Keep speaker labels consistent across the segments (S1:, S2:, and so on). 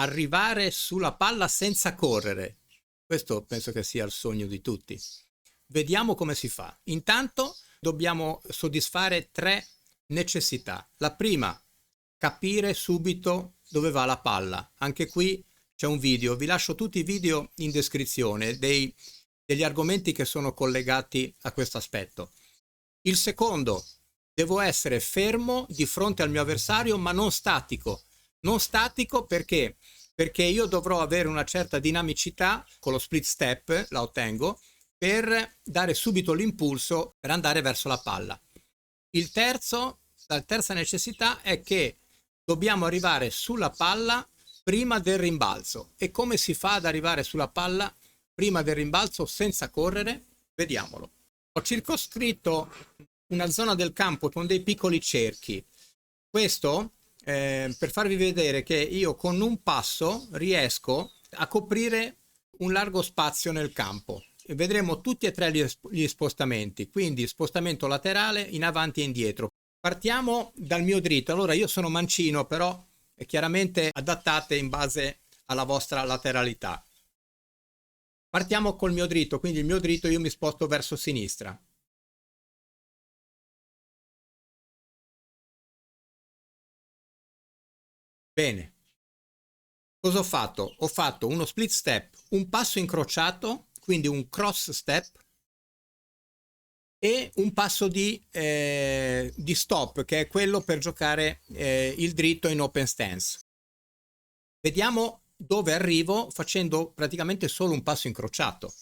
S1: arrivare sulla palla senza correre. Questo penso che sia il sogno di tutti. Vediamo come si fa. Intanto dobbiamo soddisfare 3 necessità. La prima, capire subito dove va la palla. Anche qui c'è un video, vi lascio tutti i video in descrizione degli argomenti che sono collegati a questo aspetto. Il secondo, devo essere fermo di fronte al mio avversario, ma non statico. Non statico perché? Perché io dovrò avere una certa dinamicità, con lo split step la ottengo, per dare subito l'impulso per andare verso la palla. La terza necessità è che dobbiamo arrivare sulla palla prima del rimbalzo. E come si fa ad arrivare sulla palla prima del rimbalzo senza correre? Vediamolo. Ho circoscritto una zona del campo con dei piccoli cerchi. Questo per farvi vedere che io con un passo riesco a coprire un largo spazio nel campo. E vedremo tutti e 3 gli spostamenti, quindi spostamento laterale, in avanti e indietro. Partiamo dal mio dritto. Allora io sono mancino, però chiaramente adattate in base alla vostra lateralità. Partiamo col mio dritto, quindi il mio dritto io mi sposto verso sinistra. Bene. Cosa ho fatto? Ho fatto uno split step, un passo incrociato, quindi un cross step, e un passo di stop, che è quello per giocare il dritto in open stance. Vediamo dove arrivo facendo praticamente solo un passo incrociato.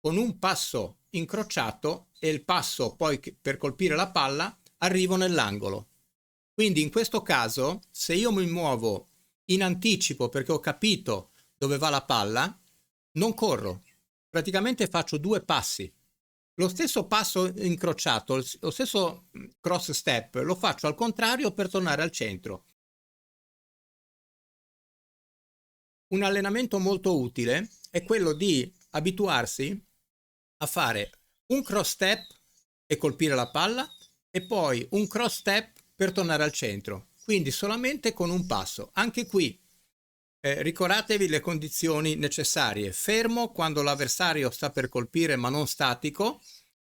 S1: Con un passo incrociato e il passo poi per colpire la palla arrivo nell'angolo. Quindi in questo caso, se io mi muovo in anticipo perché ho capito dove va la palla, non corro. Praticamente faccio 2 passi. Lo stesso passo incrociato, lo stesso cross step, lo faccio al contrario per tornare al centro. Un allenamento molto utile è quello di abituarsi a fare un cross step e colpire la palla e poi un cross step per tornare al centro. Quindi solamente con un passo. Anche qui ricordatevi le condizioni necessarie: fermo quando l'avversario sta per colpire ma non statico,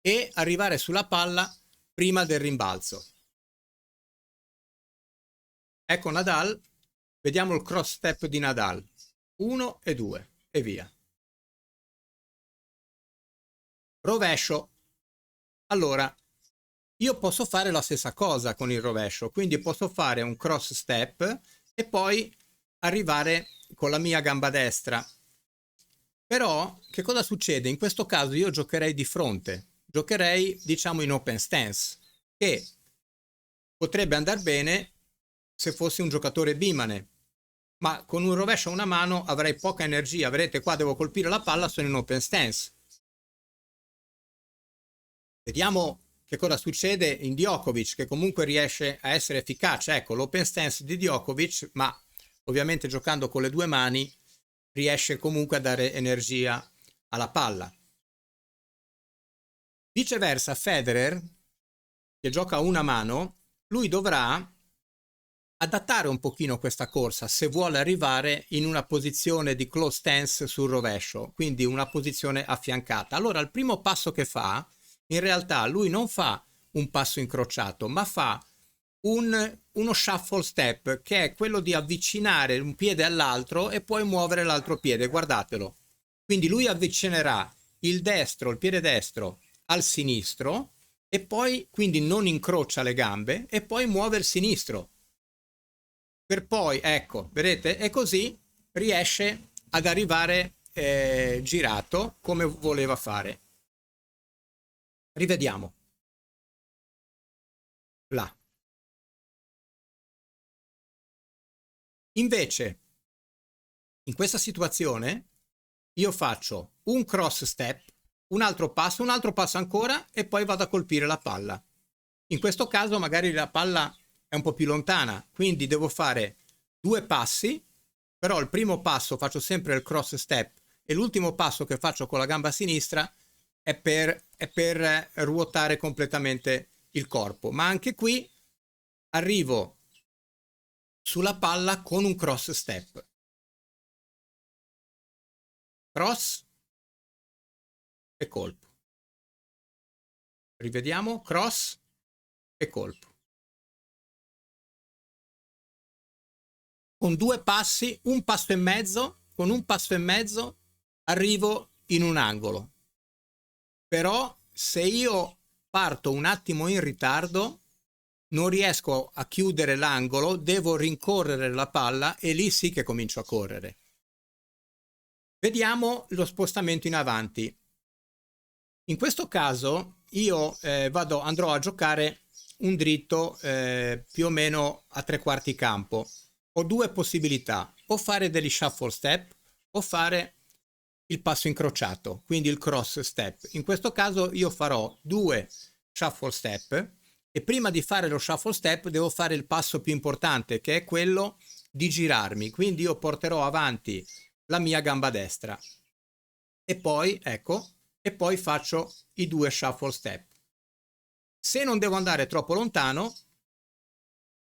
S1: e arrivare sulla palla prima del rimbalzo. Ecco Nadal, vediamo il cross step di Nadal. 1 e 2 e via. Rovescio. Allora, io posso fare la stessa cosa con il rovescio, quindi posso fare un cross step e poi arrivare con la mia gamba destra. Però che cosa succede? In questo caso io giocherei di fronte, giocherei diciamo in open stance, che potrebbe andare bene se fossi un giocatore bimane, ma con un rovescio a una mano avrei poca energia. Vedete qua, devo colpire la palla, sono in open stance. Vediamo che cosa succede in Djokovic, che comunque riesce a essere efficace. Ecco l'open stance di Djokovic, ma ovviamente giocando con le 2 mani riesce comunque a dare energia alla palla. Viceversa, Federer, che gioca a una mano, lui dovrà adattare un pochino questa corsa se vuole arrivare in una posizione di close stance sul rovescio, quindi una posizione affiancata. Allora il primo passo che fa, in realtà lui non fa un passo incrociato, ma fa uno shuffle step, che è quello di avvicinare un piede all'altro e poi muovere l'altro piede. Guardatelo. Quindi lui avvicinerà il piede destro al sinistro e poi quindi non incrocia le gambe e poi muove il sinistro. Per poi, ecco, vedete? E così riesce ad arrivare girato come voleva fare. Rivediamo. Là. Invece, in questa situazione, io faccio un cross step, un altro passo ancora e poi vado a colpire la palla. In questo caso magari la palla è un po' più lontana, quindi devo fare 2 passi, però il primo passo faccio sempre il cross step e l'ultimo passo che faccio con la gamba sinistra è per ruotare completamente il corpo. Ma anche qui arrivo sulla palla con un cross step. Cross e colpo. Rivediamo, cross e colpo. Con due passi, un passo e mezzo, con un passo e mezzo arrivo in un angolo. Però se io parto un attimo in ritardo, non riesco a chiudere l'angolo, devo rincorrere la palla e lì sì che comincio a correre. Vediamo lo spostamento in avanti. In questo caso io andrò a giocare un dritto più o meno a 3/4 campo. Ho due possibilità, o fare degli shuffle step o fare il passo incrociato, quindi il cross step. In questo caso io farò 2 shuffle step e prima di fare lo shuffle step devo fare il passo più importante, che è quello di girarmi. Quindi io porterò avanti la mia gamba destra e poi, ecco, e poi faccio i 2 shuffle step. Se non devo andare troppo lontano,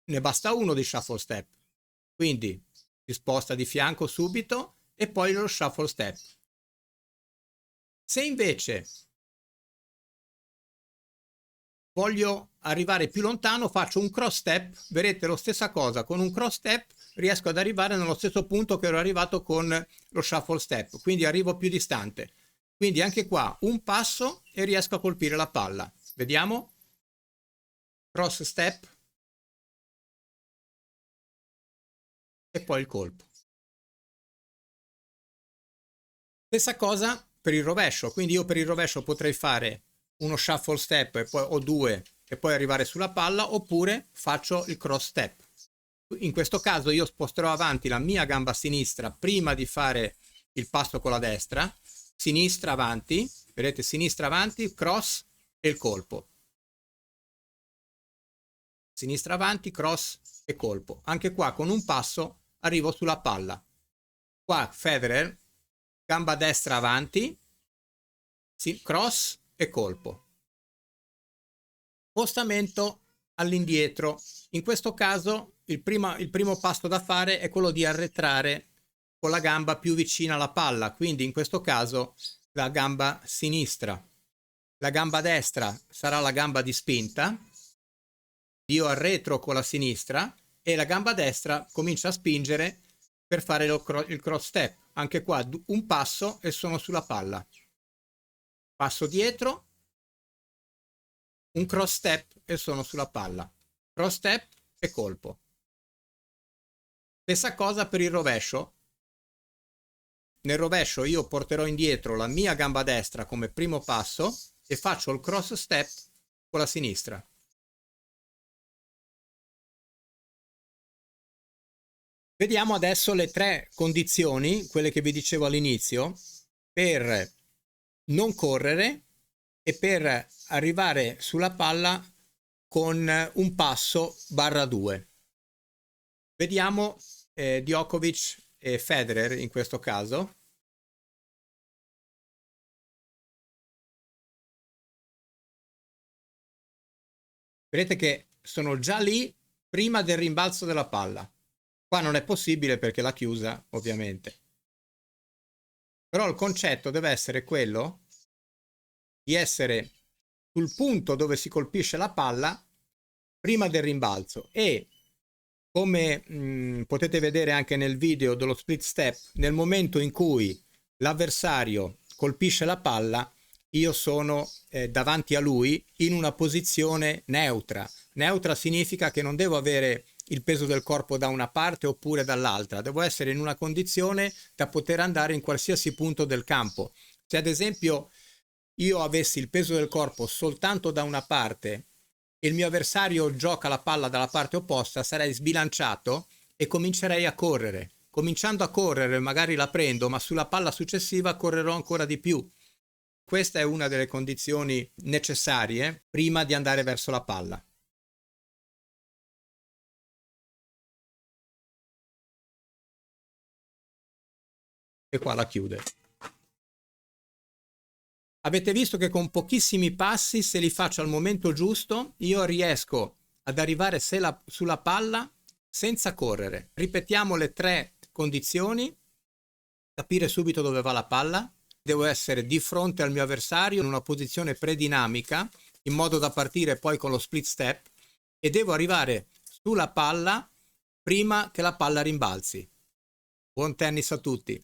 S1: ne basta uno di shuffle step. Quindi si sposta di fianco subito e poi lo shuffle step. Se invece voglio arrivare più lontano, faccio un cross step, vedrete la stessa cosa, con un cross step riesco ad arrivare nello stesso punto che ero arrivato con lo shuffle step, quindi arrivo più distante. Quindi anche qua un passo e riesco a colpire la palla. Vediamo, cross step e poi il colpo. Stessa cosa per il rovescio, quindi io per il rovescio potrei fare uno shuffle step e poi, o 2 e poi arrivare sulla palla, oppure faccio il cross step. In questo caso io sposterò avanti la mia gamba sinistra prima di fare il passo con la destra, sinistra avanti, vedete, sinistra avanti, cross e il colpo. Sinistra avanti, cross e colpo. Anche qua con un passo arrivo sulla palla. Qua Federer, gamba destra avanti, cross e colpo. Spostamento all'indietro. In questo caso il primo passo da fare è quello di arretrare con la gamba più vicina alla palla, quindi in questo caso la gamba sinistra. La gamba destra sarà la gamba di spinta, io arretro con la sinistra e la gamba destra comincia a spingere per fare il cross step. Anche qua un passo e sono sulla palla. Passo dietro, un cross step e sono sulla palla. Cross step e colpo. Stessa cosa per il rovescio. Nel rovescio io porterò indietro la mia gamba destra come primo passo e faccio il cross step con la sinistra. Vediamo adesso le 3 condizioni, quelle che vi dicevo all'inizio, per non correre e per arrivare sulla palla con un passo /2. Vediamo Djokovic e Federer in questo caso. Vedete che sono già lì prima del rimbalzo della palla. Qua non è possibile perché l'ha chiusa, ovviamente. Però il concetto deve essere quello di essere sul punto dove si colpisce la palla prima del rimbalzo e, come potete vedere anche nel video dello split step, nel momento in cui l'avversario colpisce la palla, io sono davanti a lui in una posizione neutra. Neutra significa che non devo avere il peso del corpo da una parte oppure dall'altra, devo essere in una condizione da poter andare in qualsiasi punto del campo. Se ad esempio io avessi il peso del corpo soltanto da una parte e il mio avversario gioca la palla dalla parte opposta, sarei sbilanciato e comincerei a correre. Cominciando a correre magari la prendo, ma sulla palla successiva correrò ancora di più. Questa è una delle condizioni necessarie prima di andare verso la palla. E qua la chiude. Avete visto che con pochissimi passi, se li faccio al momento giusto, io riesco ad arrivare sulla palla senza correre. Ripetiamo le 3 condizioni: capire subito dove va la palla, devo essere di fronte al mio avversario in una posizione predinamica in modo da partire poi con lo split step, e devo arrivare sulla palla prima che la palla rimbalzi. Buon tennis a tutti!